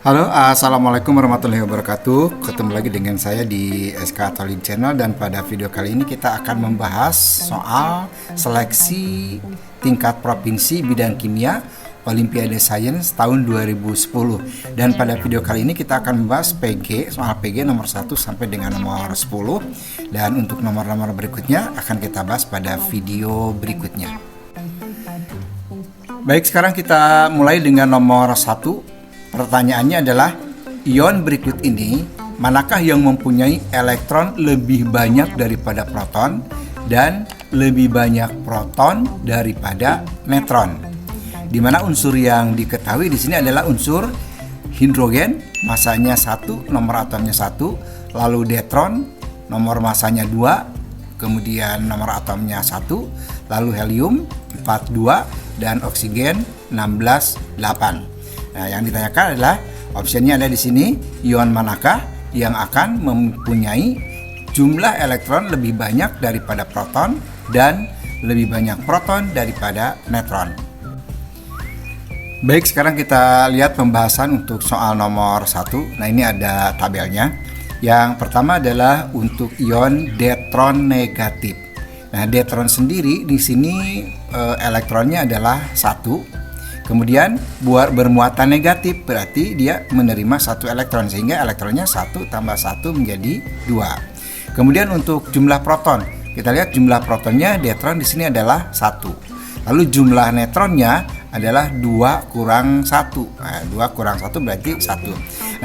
Halo, assalamualaikum warahmatullahi wabarakatuh. Ketemu lagi dengan saya di SK Talib Channel, dan pada video kali ini kita akan membahas soal seleksi tingkat provinsi bidang kimia Olimpiade Sains tahun 2010. Dan pada video kali ini kita akan membahas PG, soal PG nomor 1 sampai dengan nomor 10. Dan untuk nomor-nomor berikutnya akan kita bahas pada video berikutnya. Baik, sekarang kita mulai dengan nomor 1. Pertanyaannya adalah, ion berikut ini manakah yang mempunyai elektron lebih banyak daripada proton dan lebih banyak proton daripada neutron? Di mana unsur yang diketahui di sini adalah unsur hidrogen, masanya 1, nomor atomnya 1, lalu deuteron, nomor masanya 2, kemudian nomor atomnya 1, lalu helium 42 dan oksigen 168. Nah, yang ditanyakan adalah opsinya ada di sini, ion manakah yang akan mempunyai jumlah elektron lebih banyak daripada proton dan lebih banyak proton daripada neutron. Baik, sekarang kita lihat pembahasan untuk soal nomor 1. Nah, ini ada tabelnya. Yang pertama adalah untuk ion deuteron negatif. Nah, deuteron sendiri di sini elektronnya adalah 1. Kemudian bermuatan negatif, berarti dia menerima 1 elektron, sehingga elektronnya 1 tambah 1 menjadi 2. Kemudian untuk jumlah proton, kita lihat jumlah protonnya deuteron di sini adalah 1. Lalu jumlah neutronnya adalah 2 kurang 1. Nah, 2 kurang 1 berarti 1.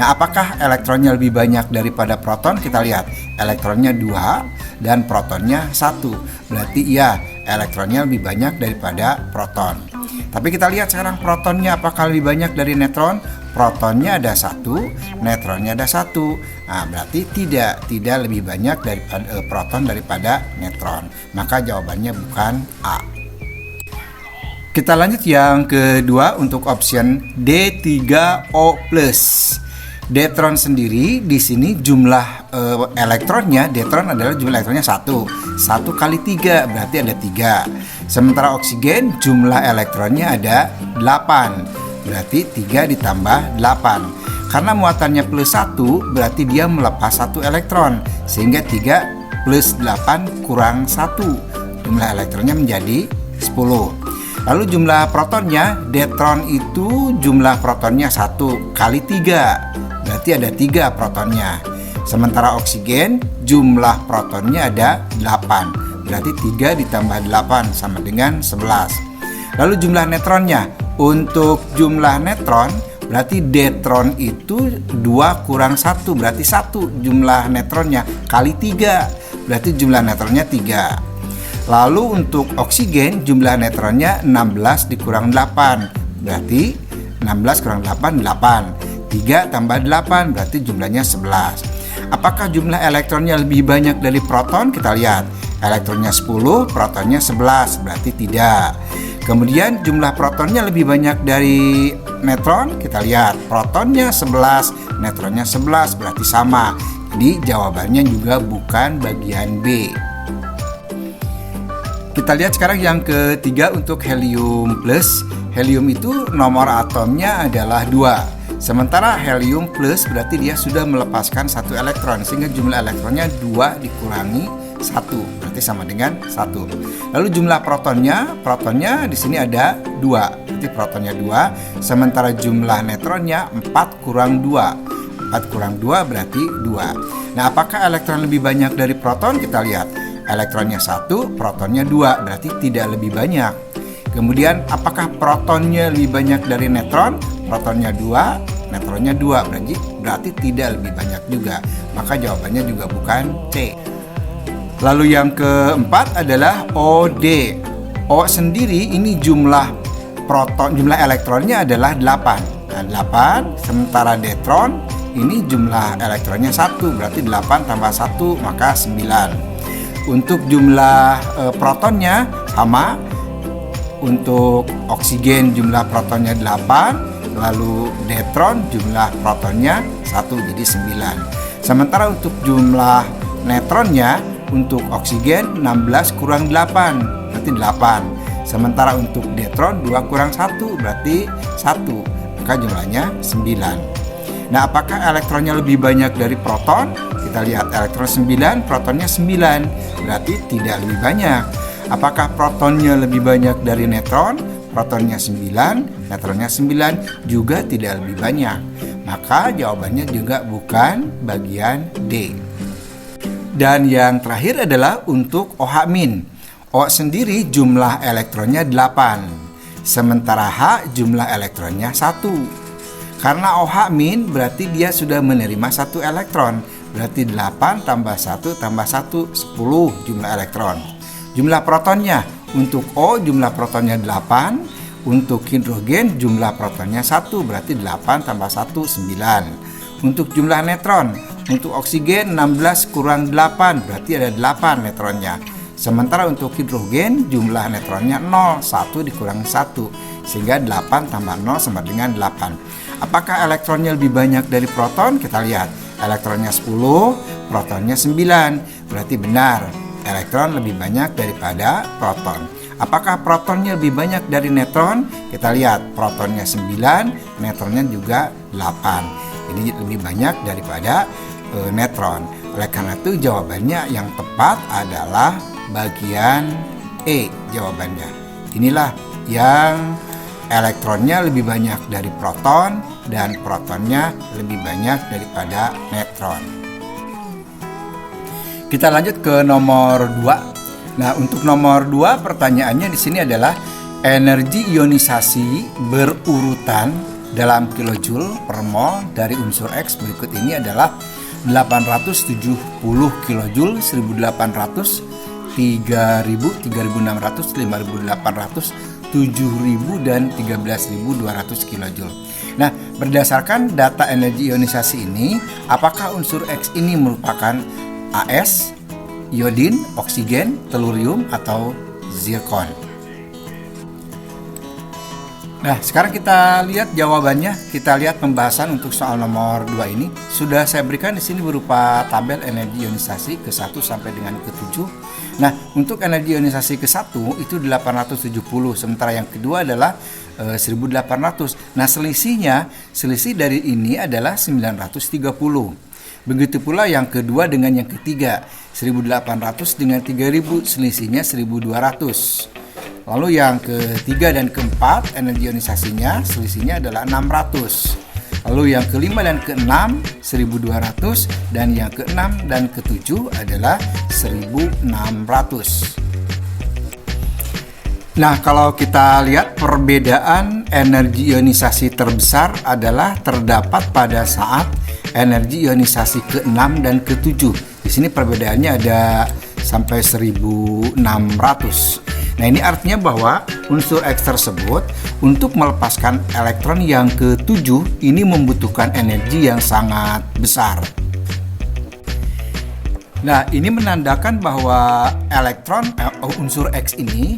Nah, apakah elektronnya lebih banyak daripada proton? Kita lihat, elektronnya 2 dan protonnya 1. Berarti iya, elektronnya lebih banyak daripada proton. Tapi kita lihat sekarang protonnya apakah lebih banyak dari neutron? Protonnya ada 1, neutronnya ada 1. Nah, berarti tidak lebih banyak daripada proton daripada neutron. Maka jawabannya bukan A. Kita lanjut yang kedua untuk option D3O+. Deuteron sendiri di sini jumlah elektronnya, deuteron adalah jumlah elektronnya 1. 1 kali 3 berarti ada 3. Sementara oksigen jumlah elektronnya ada 8. Berarti 3 ditambah 8. Karena muatannya plus 1 berarti dia melepas 1 elektron, sehingga 3 plus 8 kurang 1. Jumlah elektronnya menjadi 10. Lalu jumlah protonnya, deuteron itu jumlah protonnya 1 kali 3. Berarti ada 3 protonnya. Sementara oksigen jumlah protonnya ada 8. Berarti 3 ditambah 8 sama dengan 11. Lalu jumlah neutronnya, untuk jumlah neutron berarti deuteron itu 2 kurang 1, berarti 1 jumlah neutronnya kali 3. Berarti jumlah neutronnya 3. Lalu untuk oksigen jumlah neutronnya 16 dikurang 8. Berarti 16 kurang 8, 8. 3 tambah 8 berarti jumlahnya 11. Apakah jumlah elektronnya lebih banyak dari proton? Kita lihat. Elektronnya 10, protonnya 11, berarti tidak. Kemudian jumlah protonnya lebih banyak dari neutron? Kita lihat. Protonnya 11, neutronnya 11, berarti sama. Jadi jawabannya juga bukan bagian B. Kita lihat sekarang yang ketiga untuk helium plus. Helium itu nomor atomnya adalah 2. Sementara helium plus berarti dia sudah melepaskan 1 elektron, sehingga jumlah elektronnya 2 dikurangi 1, berarti sama dengan 1. Lalu jumlah protonnya di sini ada 2, berarti protonnya 2. Sementara jumlah neutronnya 4 kurang 2. 4 kurang 2 berarti 2. Nah, apakah elektron lebih banyak dari proton? Kita lihat. Elektronnya 1, protonnya 2, berarti tidak lebih banyak. Kemudian apakah protonnya lebih banyak dari neutron? Protonnya 2, neutronnya 2, berarti tidak lebih banyak juga. Maka jawabannya juga bukan C. Lalu yang keempat adalah OD. O sendiri ini jumlah elektronnya adalah 8. Nah, 8, sementara deuteron ini jumlah elektronnya 1, berarti 8 tambah 1 maka 9. Untuk jumlah protonnya sama. Untuk oksigen jumlah protonnya 8, lalu deuteron jumlah protonnya 1, jadi 9. Sementara untuk jumlah neutronnya, untuk oksigen 16 kurang 8 berarti 8. Sementara untuk deuteron 2 kurang 1 berarti 1, maka jumlahnya 9. Nah, apakah elektronnya lebih banyak dari proton? Kita lihat elektron 9, protonnya 9, berarti tidak lebih banyak. Apakah protonnya lebih banyak dari neutron? Protonnya 9, neutronnya 9, juga tidak lebih banyak. Maka jawabannya juga bukan bagian D. Dan yang terakhir adalah untuk OH-. O sendiri jumlah elektronnya 8, sementara H jumlah elektronnya 1. Karena OH- berarti dia sudah menerima 1 elektron. Berarti 8 tambah 1 tambah 1, 10 jumlah elektron. Jumlah protonnya, untuk O jumlah protonnya 8, untuk hidrogen jumlah protonnya 1, berarti 8 tambah 1, 9. Untuk jumlah neutron, untuk oksigen 16 kurang 8, berarti ada 8 neutronnya. Sementara untuk hidrogen jumlah neutronnya 0, 1 dikurangi 1, sehingga 8 tambah 0 sama dengan 8. Apakah elektronnya lebih banyak dari proton? Kita lihat, elektronnya 10, protonnya 9, berarti benar, elektron lebih banyak daripada proton. Apakah protonnya lebih banyak dari neutron? Kita lihat, protonnya 9, neutronnya juga 8. Ini lebih banyak daripada neutron. Oleh karena itu jawabannya yang tepat adalah bagian E jawabannya. Inilah yang elektronnya lebih banyak dari proton dan protonnya lebih banyak daripada neutron. Kita lanjut ke nomor 2. Nah, untuk nomor 2 pertanyaannya di sini adalah energi ionisasi berurutan dalam kilojoule per mol dari unsur X berikut ini adalah 870 kilojoule, 1800, 3000, 3600, 5800, 7000 dan 13200 kilojoule. Nah, berdasarkan data energi ionisasi ini, apakah unsur X ini merupakan AS, iodin, oksigen, telurium, atau zirkon? Nah, sekarang kita lihat jawabannya. Kita lihat pembahasan untuk soal nomor 2 ini. Sudah saya berikan di sini berupa tabel energi ionisasi ke-1 sampai dengan ke-7. Nah, untuk energi ionisasi ke-1 itu 870, sementara yang kedua adalah 1800. Nah, selisih dari ini adalah 930. Begitu pula yang kedua dengan yang ketiga, 1800 dengan 3000, selisihnya 1200. Lalu yang ketiga dan keempat energi ionisasinya selisihnya adalah 600. Lalu yang kelima dan keenam 1200 dan yang keenam dan ketujuh adalah 1600. Nah, kalau kita lihat perbedaan energi ionisasi terbesar adalah terdapat pada saat energi ionisasi ke-6 dan ke-7. Di sini perbedaannya ada sampai 1600. Nah, ini artinya bahwa unsur X tersebut untuk melepaskan elektron yang ke-7 ini membutuhkan energi yang sangat besar. Nah, ini menandakan bahwa elektron unsur X ini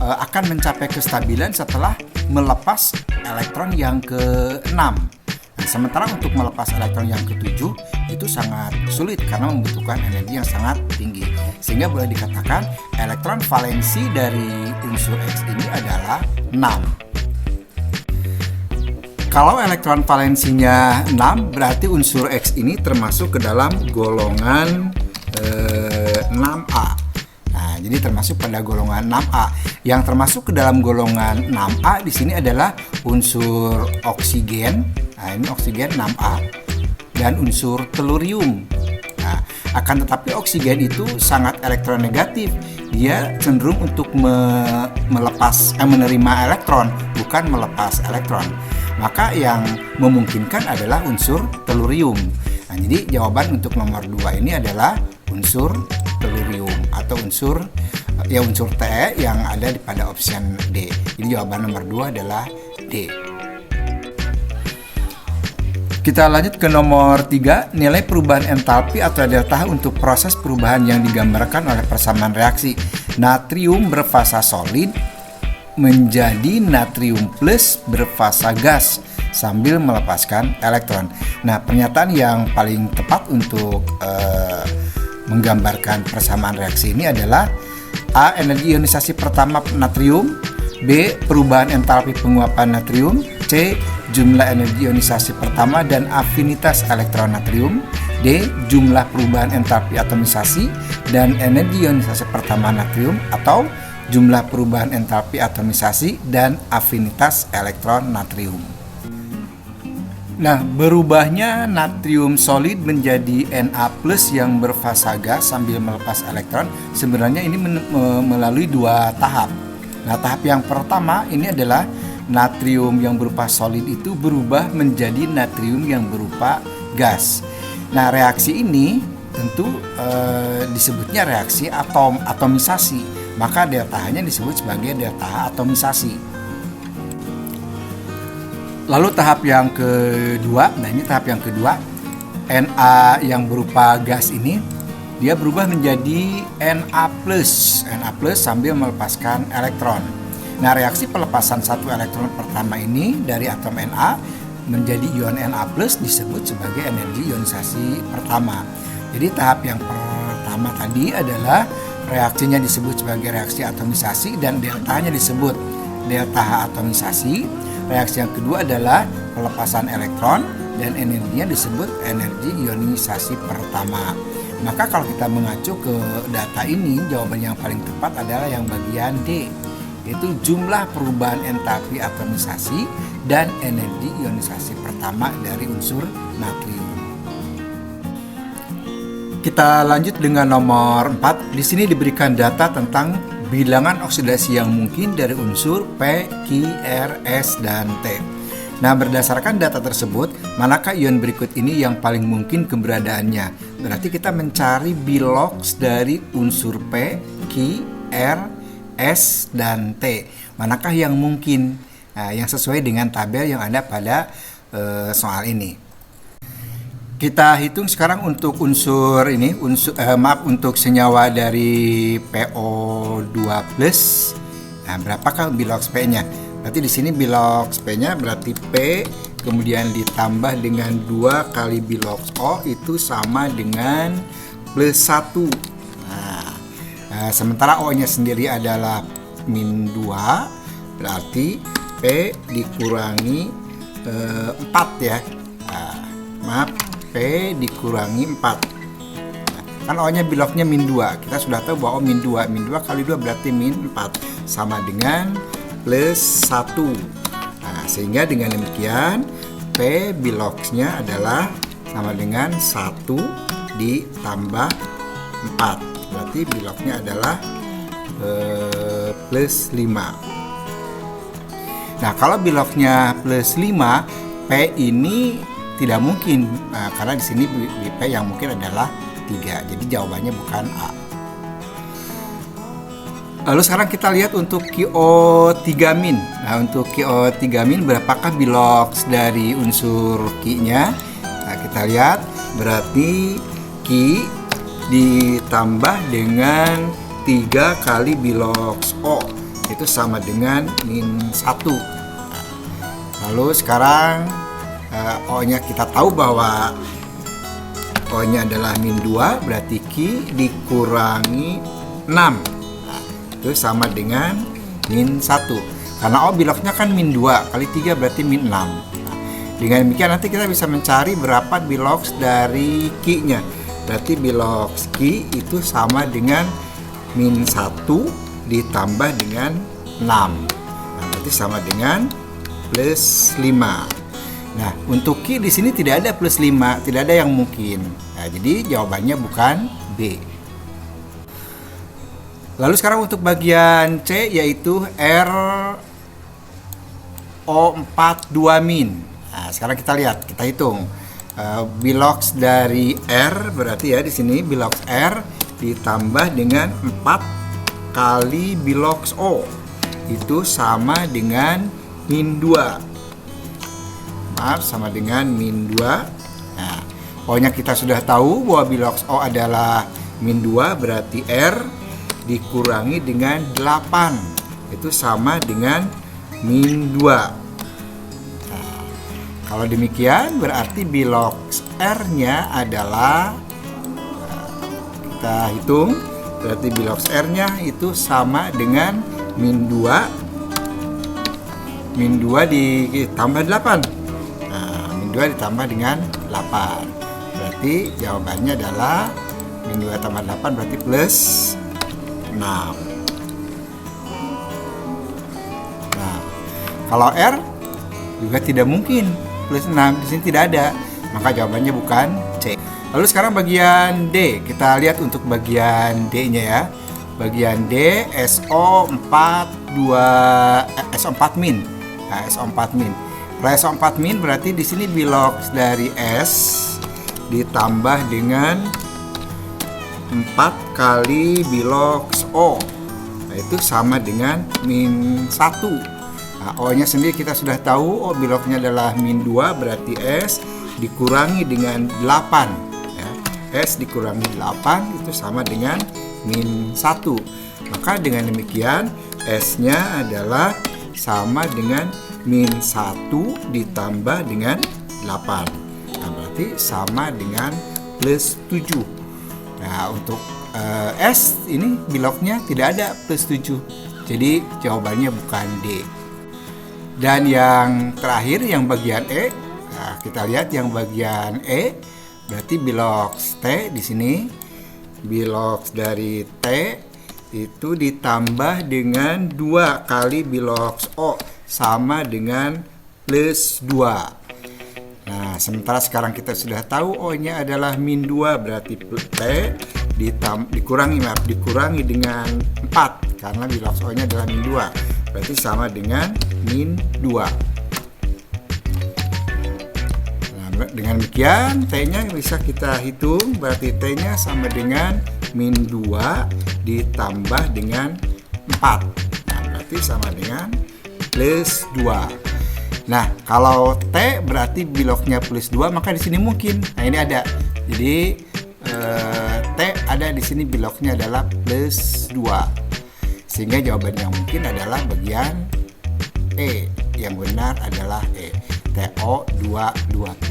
akan mencapai kestabilan setelah melepas elektron yang ke-6. Nah, sementara untuk melepas elektron yang ke-7 itu sangat sulit karena membutuhkan energi yang sangat tinggi. Sehingga boleh dikatakan elektron valensi dari unsur X ini adalah 6. Kalau elektron valensinya 6, berarti unsur X ini termasuk ke dalam golongan 6A. Nah, jadi termasuk pada golongan 6A. Yang termasuk ke dalam golongan 6A di sini adalah unsur oksigen. Nah, ini oksigen 6A dan unsur telurium. Nah, akan tetapi oksigen itu sangat elektronegatif. Dia cenderung untuk menerima elektron, bukan melepas elektron. Maka yang memungkinkan adalah unsur telurium. Nah, jadi jawaban untuk nomor 2 ini adalah unsur telurium atau unsur T yang ada pada option D. Jadi jawaban nomor 2 adalah D. Kita lanjut ke nomor 3, nilai perubahan entalpi atau delta untuk proses perubahan yang digambarkan oleh persamaan reaksi natrium berfasa solid menjadi natrium plus berfasa gas sambil melepaskan elektron. Nah, pernyataan yang paling tepat untuk menggambarkan persamaan reaksi ini adalah A. Energi ionisasi pertama natrium, B. Perubahan entalpi penguapan natrium, C. jumlah energi ionisasi pertama dan afinitas elektron natrium. D. Jumlah perubahan entalpi atomisasi dan energi ionisasi pertama natrium, atau jumlah perubahan entalpi atomisasi dan afinitas elektron natrium. Nah, berubahnya natrium solid menjadi Na+ yang berfasa gas sambil melepas elektron sebenarnya ini melalui dua tahap. Nah, tahap yang pertama ini adalah natrium yang berupa solid itu berubah menjadi natrium yang berupa gas. Nah, reaksi ini tentu disebutnya reaksi atomisasi. Maka delta H-nya disebut sebagai delta H atomisasi. Lalu tahap yang kedua, nah ini tahap yang kedua, Na yang berupa gas ini dia berubah menjadi Na+ sambil melepaskan elektron. Nah, reaksi pelepasan satu elektron pertama ini dari atom Na menjadi ion Na+ disebut sebagai energi ionisasi pertama. Jadi tahap yang pertama tadi adalah reaksinya disebut sebagai reaksi atomisasi dan deltanya disebut delta H atomisasi. Reaksi yang kedua adalah pelepasan elektron dan energinya disebut energi ionisasi pertama. Maka kalau kita mengacu ke data ini, jawaban yang paling tepat adalah yang bagian D, yaitu jumlah perubahan entalpi atomisasi dan energi ionisasi pertama dari unsur natrium. Kita lanjut dengan nomor 4. Di sini diberikan data tentang bilangan oksidasi yang mungkin dari unsur P, Q, R, S, dan T. Nah, berdasarkan data tersebut, manakah ion berikut ini yang paling mungkin keberadaannya? Berarti kita mencari bilox dari unsur P, Q, R, S, dan T. Manakah yang mungkin? Nah, yang sesuai dengan tabel yang ada pada soal ini. Kita hitung sekarang untuk unsur ini, untuk senyawa dari PO2+. Nah, berapakah bilox P-nya? Berarti di sini bilox P-nya berarti P kemudian ditambah dengan 2 kali bilox O itu sama dengan +1. Nah, sementara O-nya sendiri adalah -2, berarti P dikurangi 4 ya. P dikurangi 4. Kan O-nya biloknya -2. Kita sudah tahu bahwa -2. -2 kali 2 berarti -4. Sama dengan +1. Nah, sehingga dengan demikian P biloxnya adalah sama dengan 1 ditambah 4. Berarti biloxnya adalah +5. Nah, kalau biloxnya +5, P ini tidak mungkin, karena di sini P yang mungkin adalah 3. Jadi jawabannya bukan A. Lalu sekarang kita lihat untuk QO3-. Nah, untuk QO3- berapakah bilox dari unsur Q-nya? Nah, kita lihat berarti Q ditambah dengan 3 kali bilox O itu sama dengan -1. Lalu sekarang O-nya kita tahu bahwa O-nya adalah -2, berarti Q dikurangi 6. Itu sama dengan -1. Karena O biloxnya kan -2 kali 3 berarti -6. Dengan demikian nanti kita bisa mencari berapa bilox dari Q-nya. Berarti bilox Q itu sama dengan -1 ditambah dengan 6. Nah, berarti sama dengan +5. Nah, untuk Q di sini tidak ada +5, tidak ada yang mungkin. Nah, jadi jawabannya bukan B. Lalu sekarang untuk bagian C, yaitu RO42-. Nah, sekarang kita lihat, kita hitung bilox dari R, berarti ya di sini bilox R ditambah dengan 4 kali bilox O itu sama dengan -2. Maaf, sama dengan -2. Nah, O-nya kita sudah tahu bahwa bilox O adalah -2, berarti R dikurangi dengan 8 itu sama dengan -2. Nah, kalau demikian berarti bilox R-nya adalah, kita hitung, berarti bilox R-nya itu sama dengan -2 ditambah 8. min 2 ditambah dengan 8. Berarti jawabannya adalah min 2 tambah 8 berarti plus 6. Nah, kalau R juga tidak mungkin plus 6, di sini tidak ada. Maka jawabannya bukan C. Lalu sekarang bagian D, kita lihat untuk bagian D-nya ya. Bagian D SO4 min. Nah, SO4 min. Kalau SO4 min berarti di sini bilox dari S ditambah dengan 4 kali bilox O. Nah, itu sama dengan min 1. Nah, O-nya sendiri kita sudah tahu, O biloknya adalah min 2, berarti S dikurangi dengan 8 ya. S dikurangi 8 itu sama dengan min 1. Maka dengan demikian S-nya adalah sama dengan min 1 ditambah dengan 8. Nah, berarti sama dengan plus 7. Nah, untuk S ini biloknya tidak ada plus 7. Jadi jawabannya bukan D. Dan yang terakhir yang bagian E, nah, kita lihat yang bagian E berarti bilox T di sini. Bilox dari T itu ditambah dengan 2 kali bilox O sama dengan plus 2. Nah, sementara sekarang kita sudah tahu O-nya adalah min 2, berarti T dikurangi dengan 4 karena bilox O-nya adalah min 2. Berarti sama dengan min 2. Nah, dengan demikian T-nya bisa kita hitung, berarti T-nya sama dengan min 2 ditambah dengan 4. Nah, berarti sama dengan plus 2. Nah, kalau T berarti biloknya plus 2, maka di sini mungkin. Nah, ini ada. Jadi T ada di sini biloknya adalah plus 2. Sehingga jawaban yang mungkin adalah bagian E. Yang benar adalah E. TO22+.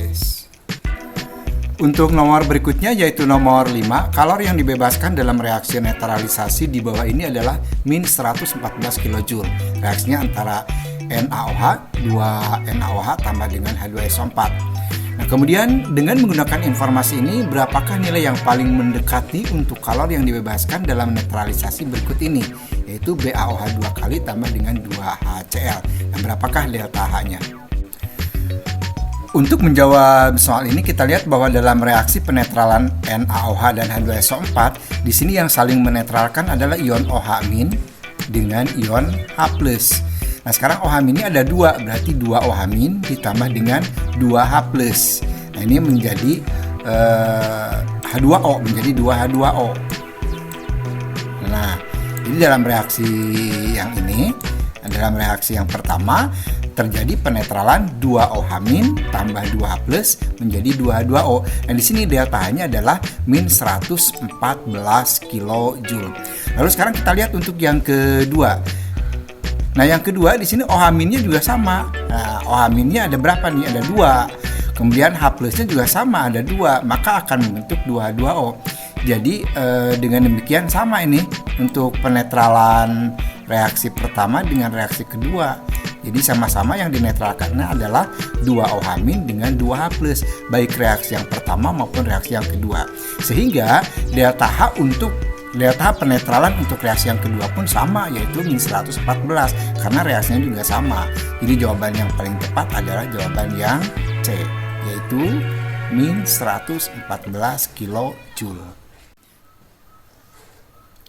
Untuk nomor berikutnya yaitu nomor 5, kalor yang dibebaskan dalam reaksi netralisasi di bawah ini adalah min 114 kJ. Reaksinya antara NaOH, 2 NaOH tambah dengan H2SO4. Nah, kemudian dengan menggunakan informasi ini, berapakah nilai yang paling mendekati untuk kalor yang dibebaskan dalam netralisasi berikut ini? Yaitu BaOH 2 kali tambah dengan 2HCl. Dan berapakah delta H-nya? Untuk menjawab soal ini, kita lihat bahwa dalam reaksi penetralan NaOH dan H2SO4, di sini yang saling menetralkan adalah ion OH- dengan ion H+. Nah, sekarang OH- ini ada 2, berarti 2 OH- ditambah dengan 2H+. Nah, ini menjadi H2O, menjadi 2H2O. Nah, jadi dalam reaksi yang ini, dalam reaksi yang pertama, terjadi penetralan 2OH- tambah 2H+ menjadi 2H2O. Dan di sini delta H-nya adalah min 114 kJ. Lalu sekarang kita lihat untuk yang kedua. Nah, yang kedua di sini OH-nya juga sama. Nah, OH-nya ada berapa nih? Ada 2. Kemudian H+-nya juga sama, ada 2. Maka akan membentuk 2H2O. Jadi dengan demikian sama ini untuk penetralan reaksi pertama dengan reaksi kedua. Jadi sama-sama yang dinetralkannya adalah 2OH- dengan 2H+, baik reaksi yang pertama maupun reaksi yang kedua. Sehingga delta H penetralan untuk reaksi yang kedua pun sama, yaitu min 114 karena reaksinya juga sama. Jadi jawaban yang paling tepat adalah jawaban yang C, yaitu min 114 kJ.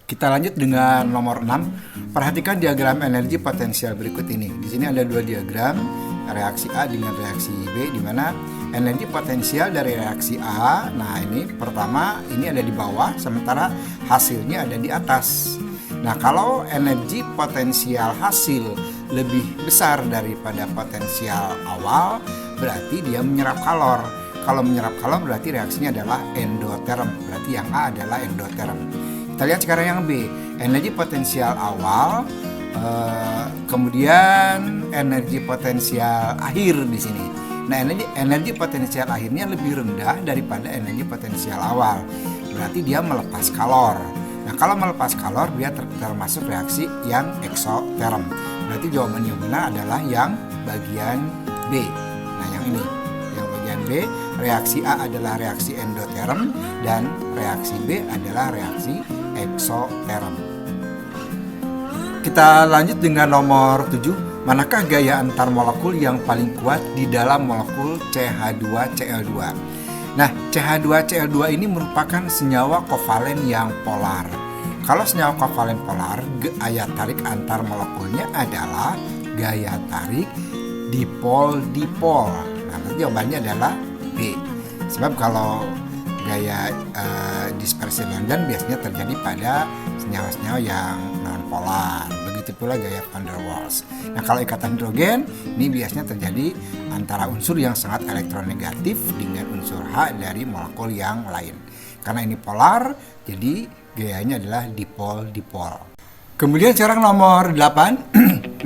Kita lanjut dengan nomor 6. Perhatikan diagram energi potensial berikut ini. Di sini ada 2 diagram, reaksi A dengan reaksi B, di mana energi potensial dari reaksi A, nah ini pertama ini ada di bawah, sementara hasilnya ada di atas. Nah, kalau energi potensial hasil lebih besar daripada potensial awal, berarti dia menyerap kalor. Kalau menyerap kalor berarti reaksinya adalah endoterm, berarti yang A adalah endoterm. Kita lihat sekarang yang B, energi potensial awal, kemudian energi potensial akhir di sini. Nah, energi potensial akhirnya lebih rendah daripada energi potensial awal, berarti dia melepas kalor. Nah, kalau melepas kalor dia termasuk reaksi yang eksoterm. Berarti jawaban yang benar adalah yang bagian B. Nah, yang ini, yang bagian B, reaksi A adalah reaksi endoterm, dan reaksi B adalah reaksi eksoterm. Kita lanjut dengan nomor 7. Manakah gaya antar molekul yang paling kuat di dalam molekul CH2Cl2? Nah, CH2Cl2 ini merupakan senyawa kovalen yang polar. Kalau senyawa kovalen polar, gaya tarik antar molekulnya adalah gaya tarik dipol-dipol. Nah, jawabannya adalah B. Sebab kalau gaya dispersi London biasanya terjadi pada senyawa-senyawa yang non-polar. Begitu pula gaya van der Waals. Nah, kalau ikatan hidrogen ini biasanya terjadi antara unsur yang sangat elektronegatif dengan unsur H dari molekul yang lain. Karena ini polar, jadi gayanya adalah dipol-dipol. Kemudian sekarang nomor 8.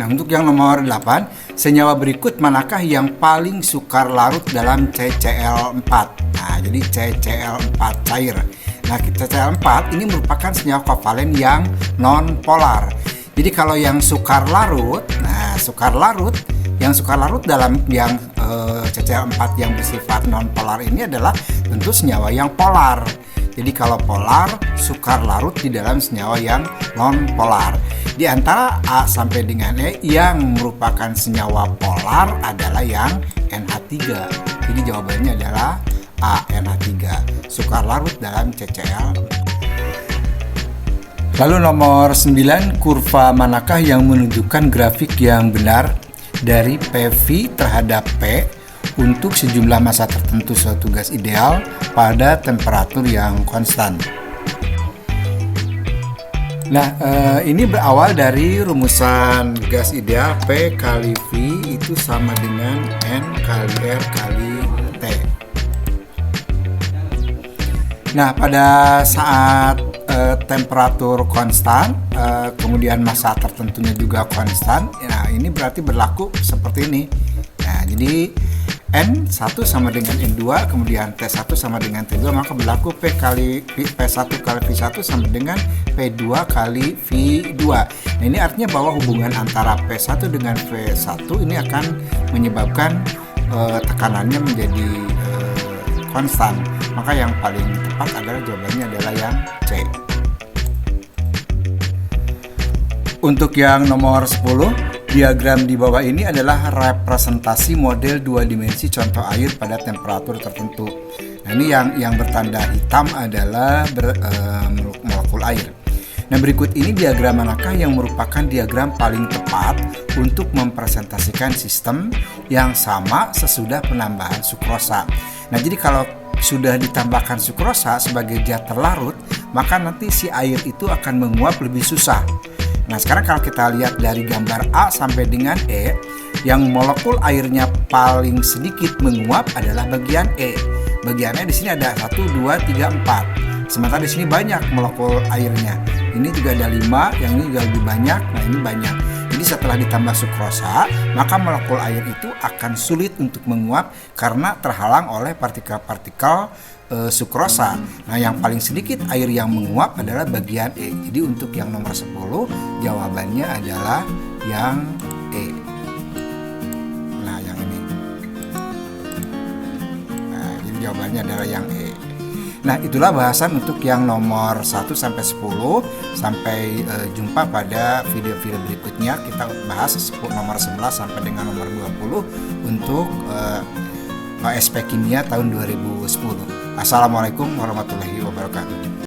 Nah, untuk yang nomor 8, senyawa berikut manakah yang paling sukar larut dalam CCl4? Nah, jadi CCl4 cair. Nah, CCl4 ini merupakan senyawa kovalen yang non-polar. Jadi kalau yang sukar larut, yang sukar larut dalam yang CCl4 yang bersifat non-polar ini adalah tentu senyawa yang polar. Jadi kalau polar, sukar larut di dalam senyawa yang non-polar. Di antara A sampai dengan E, yang merupakan senyawa polar adalah yang NH3. Jadi jawabannya adalah A, NH3, sukar larut dalam CCl. Lalu nomor 9, kurva manakah yang menunjukkan grafik yang benar dari PV terhadap P untuk sejumlah massa tertentu suatu gas ideal pada temperatur yang konstan. Nah, ini berawal dari rumusan gas ideal P kali V itu sama dengan N kali R kali T. Nah, pada saat temperatur konstan, kemudian massa tertentunya juga konstan, nah ini berarti berlaku seperti ini. Nah, jadi N1 sama dengan N2, kemudian T1 sama dengan T2, maka berlaku P1 kali V1 sama dengan P2 kali V2. Nah, ini artinya bahwa hubungan antara P1 dengan V1 ini akan menyebabkan tekanannya menjadi konstan. Maka yang paling tepat adalah jawabannya adalah yang C. Untuk yang nomor 10, diagram di bawah ini adalah representasi model 2 dimensi contoh air pada temperatur tertentu. Nah, ini yang bertanda hitam adalah molekul air. Nah, berikut ini diagram manakah yang merupakan diagram paling tepat untuk mempresentasikan sistem yang sama sesudah penambahan sukrosa. Nah, jadi kalau sudah ditambahkan sukrosa sebagai zat terlarut, maka nanti si air itu akan menguap lebih susah. Nah, sekarang kalau kita lihat dari gambar A sampai dengan E, yang molekul airnya paling sedikit menguap adalah bagian E. Bagian E di sini ada 1, 2, 3, 4. Sementara di sini banyak molekul airnya. Ini juga ada 5, yang ini juga lebih banyak. Nah, ini banyak. Jadi setelah ditambah sukrosa, maka molekul air itu akan sulit untuk menguap karena terhalang oleh partikel-partikel sukrosa. Nah, yang paling sedikit air yang menguap adalah bagian E. Jadi untuk yang nomor 10, jawabannya adalah yang E. Nah, yang ini. Nah, jadi jawabannya adalah yang E. Nah, itulah bahasan untuk yang nomor 1 sampai 10. Sampai jumpa pada video-video berikutnya. Kita bahas nomor 11 sampai dengan nomor 20 untuk SP Kimia tahun 2010. Assalamualaikum warahmatullahi wabarakatuh.